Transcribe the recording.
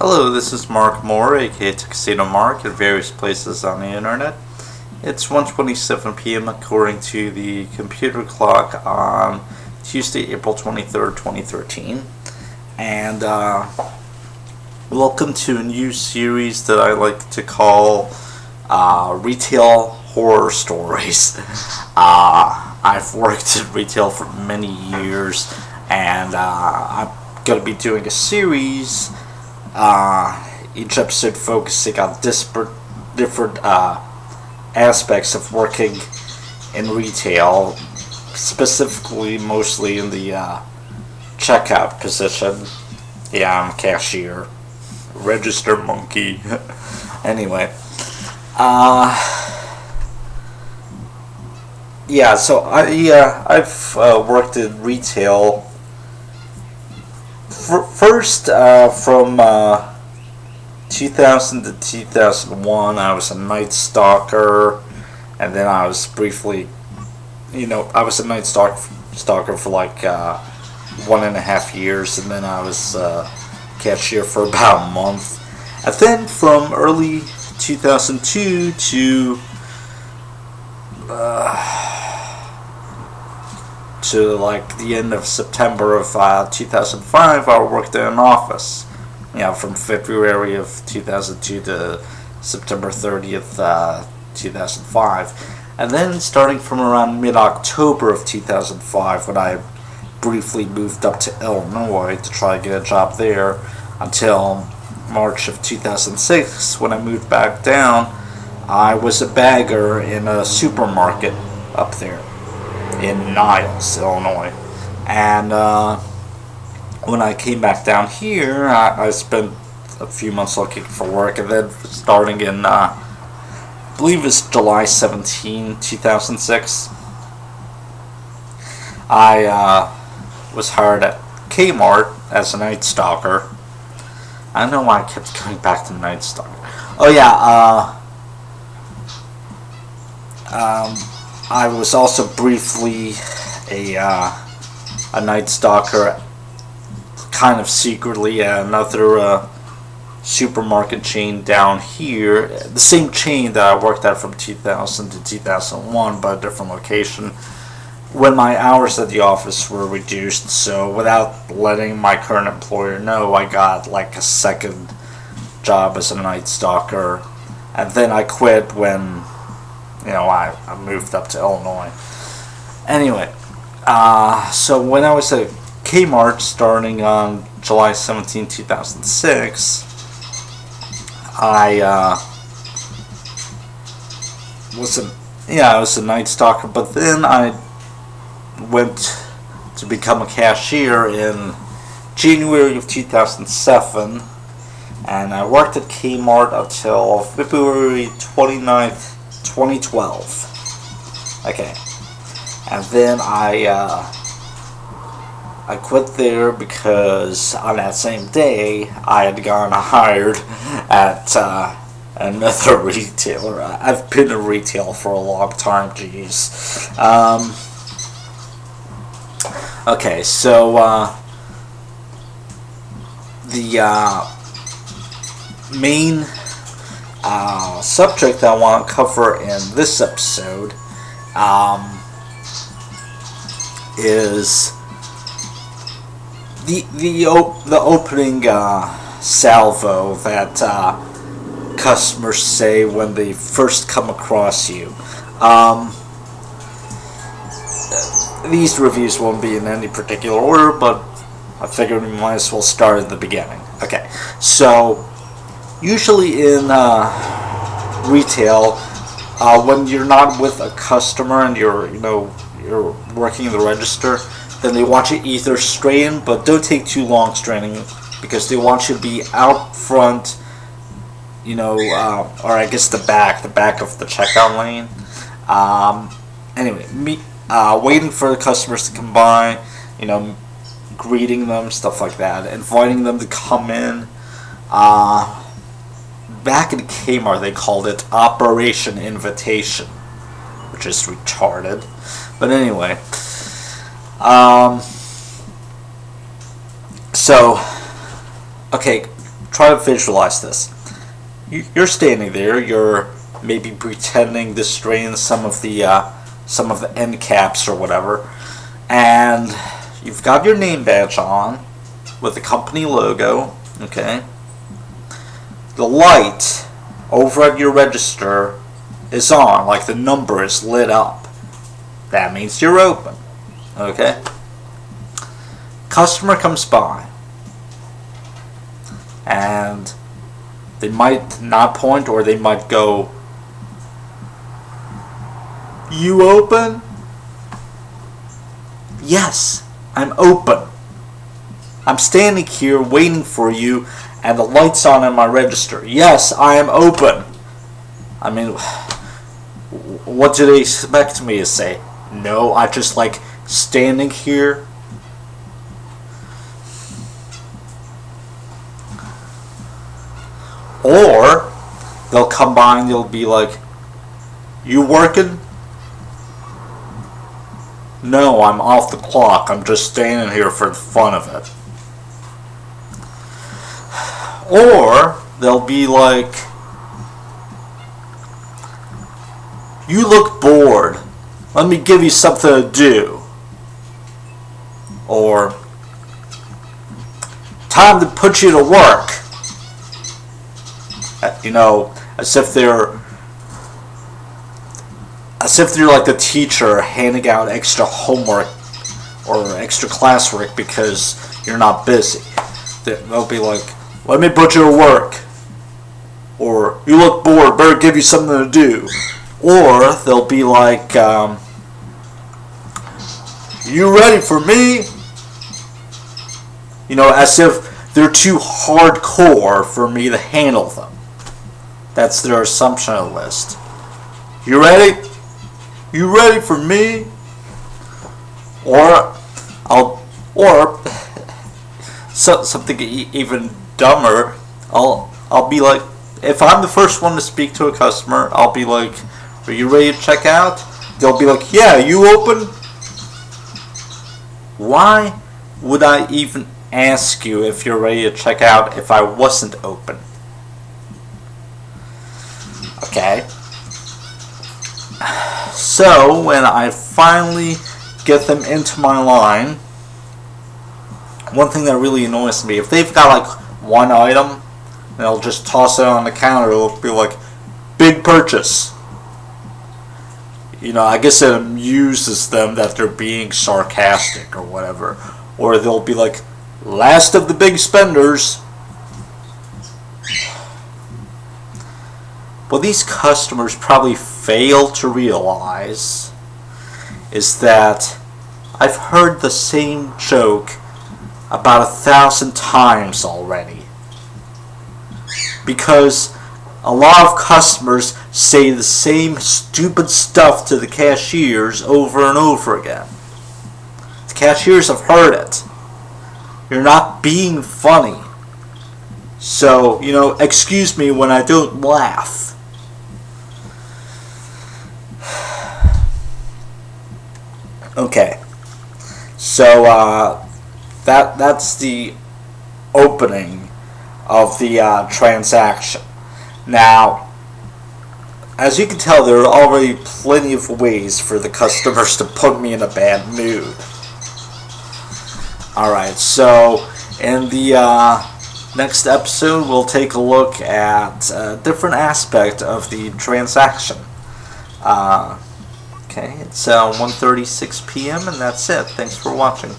Hello, this is Mark Moore, aka Tuxedo Mark, at various places on the internet. It's 1:27 p.m. according to the computer clock on Tuesday, April 23rd, 2013. And welcome to a new series that I like to call Retail Horror Stories. I've worked in retail for many years, and I'm going to be doing a series, each episode focusing on different aspects of working in retail, specifically mostly in the checkout position. Yeah, I'm a cashier, register monkey. Anyway, yeah, so I've worked in retail. First, from 2000 to 2001, I was a night stalker, and then I was briefly, I was a night stalker for like 1.5 years, and then I was cashier for about a month. And then from early 2002 to like the end of September of 2005, I worked in an office. From February of 2002 to September 30th, 2005. And then starting from around mid-October of 2005, when I briefly moved up to Illinois to try to get a job there, until March of 2006, when I moved back down, I was a bagger in a supermarket up there in Niles, Illinois. And when I came back down here, I spent a few months looking for work, and then starting in, I believe it's July 17, 2006, I was hired at Kmart as a night stalker. I don't know why I kept going back to Night Stalker. Oh yeah, I was also briefly a Night Stalker, kind of secretly, at another supermarket chain down here. The same chain that I worked at from 2000 to 2001, but a different location, when my hours at the office were reduced. So without letting my current employer know, I got like a second job as a Night Stalker, and then I quit when I moved up to Illinois. Anyway, so when I was at Kmart starting on July 17, 2006, I was a Night Stalker, but then I went to become a cashier in January of 2007, and I worked at Kmart until February 29th, 2012. Okay. And then I quit there because on that same day I had gotten hired at another retailer. I've been in retail for a long time, jeez. Okay, so the main subject I want to cover in this episode is the opening salvo that customers say when they first come across you. These reviews won't be in any particular order, but I figured we might as well start at the beginning. Okay, so usually in retail, when you're not with a customer and you're working the register, then they want you either straighten, but don't take too long straightening, because they want you to be out front, or I guess the back of the checkout lane. Anyway, waiting for the customers to come by, greeting them, stuff like that, inviting them to come in. Back in Kmart, they called it Operation Invitation, which is retarded. But anyway, so, okay, try to visualize this. You're standing there. You're maybe pretending to strain some of the end caps or whatever, and you've got your name badge on with the company logo. Okay. The light over at your register is on, like the number is lit up. That means you're open. Okay. Customer comes by, and they might not point, or they might go, "You open?" "Yes, I'm open. I'm standing here waiting for you, and the light's on in my register. Yes, I am open." I mean, what do they expect me to say? No, I just like standing here. Or they'll come by and they'll be like, "You working?" "No, I'm off the clock. I'm just standing here for the fun of it." Or they'll be like, "You look bored. Let me give you something to do." Or, "Time to put you to work." You know, as if they're like the teacher handing out extra homework or extra classwork because you're not busy. They'll be like, "Let me put you to work." Or, "You look bored, better give you something to do." Or they'll be like, "You ready for me?" You know, as if they're too hardcore for me to handle them. That's their assumption of the list. "You ready? You ready for me?" Or something even dumber. I'll be like, if I'm the first one to speak to a customer, I'll be like, "Are you ready to check out?" They'll be like, "Yeah, you open?" Why would I even ask you if you're ready to check out if I wasn't open? Okay. So when I finally get them into my line, one thing that really annoys me, if they've got like one item, they'll just toss it on the counter. It'll be like, "Big purchase." You know, I guess it amuses them that they're being sarcastic or whatever. Or they'll be like, "Last of the big spenders." What these customers probably fail to realize is that I've heard the same joke about 1,000 times already. Because a lot of customers say the same stupid stuff to the cashiers over and over again. The cashiers have heard it. You're not being funny. So, you know, excuse me when I don't laugh. Okay. So, that's the opening of the transaction. Now, as you can tell, there are already plenty of ways for the customers to put me in a bad mood. Alright, so in the next episode, we'll take a look at a different aspect of the transaction. Okay, it's 1:36 p.m. and that's it. Thanks for watching.